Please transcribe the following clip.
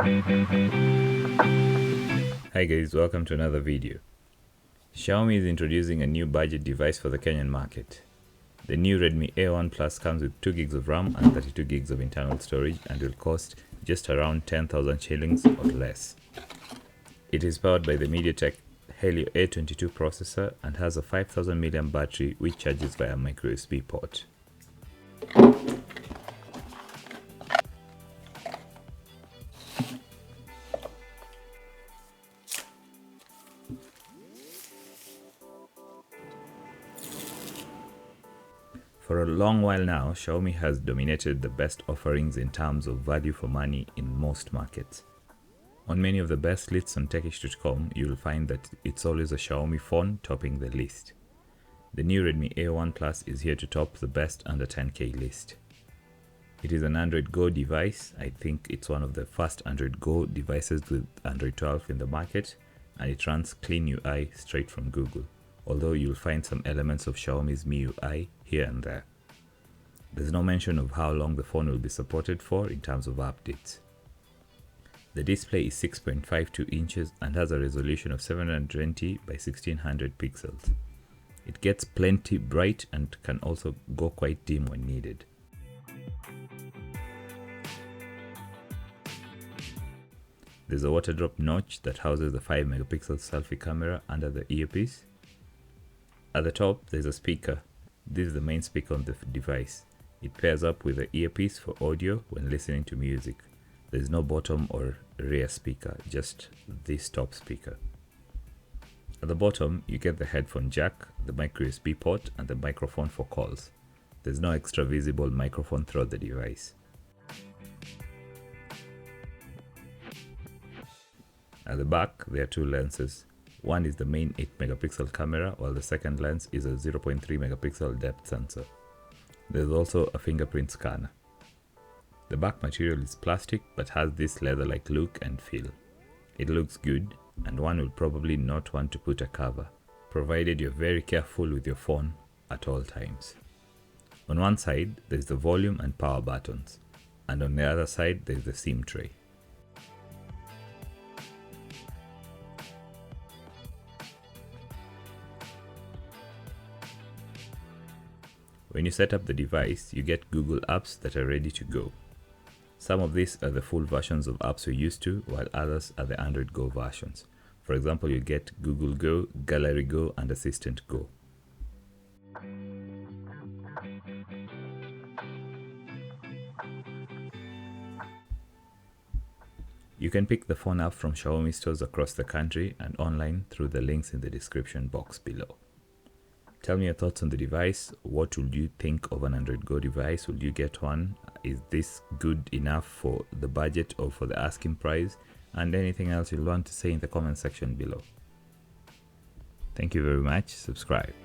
Hi guys, welcome to another video. Xiaomi is introducing a new budget device for the Kenyan market. The new Redmi A1 Plus comes with 2 gigs of RAM and 32 gigs of internal storage and will cost just around 10,000 shillings or less. It is powered by the MediaTek Helio A22 processor and has a 5000 mAh battery which charges via micro USB port. For a long while now, Xiaomi has dominated the best offerings in terms of value for money in most markets. On many of the best lists on 𝐭𝐿, you will find that it's always a Xiaomi phone topping the list. The new Redmi A1 Plus is here to top the best under 10K list. It is an Android Go device. I think it's one of the first Android Go devices with Android 12 in the market, and it runs clean UI straight from Google, although you'll find some elements of Xiaomi's MIUI here and there. There's no mention of how long the phone will be supported for in terms of updates. The display is 6.52 inches and has a resolution of 720 by 1600 pixels. It gets plenty bright and can also go quite dim when needed. There's a water drop notch that houses the 5 megapixel selfie camera under the earpiece. At the top, there's a speaker. This is the main speaker on the device. It pairs up with the earpiece for audio when listening to music. There's no bottom or rear speaker, just this top speaker. At the bottom, you get the headphone jack, the micro USB port, and the microphone for calls. There's no extra visible microphone throughout the device. At the back, there are 2 lenses. One is the main 8 megapixel camera, while the second lens is a 0.3 megapixel depth sensor. There's also a fingerprint scanner. The back material is plastic but has this leather-like look and feel. It looks good, and one will probably not want to put a cover, provided you're very careful with your phone at all times. On one side, there's the volume and power buttons, and on the other side, there's the SIM tray. When you set up the device, you get Google apps that are ready to go. Some of these are the full versions of apps you're used to, while others are the Android Go versions. For example, you get Google Go, Gallery Go, and Assistant Go. You can pick the phone up from Xiaomi stores across the country and online through the links in the description box below. Tell me your thoughts on the device. What would you think of an Android Go device? Would you get one? Is this good enough for the budget or for the asking price? And anything else you'll want to say in the comment section below. Thank you very much. Subscribe.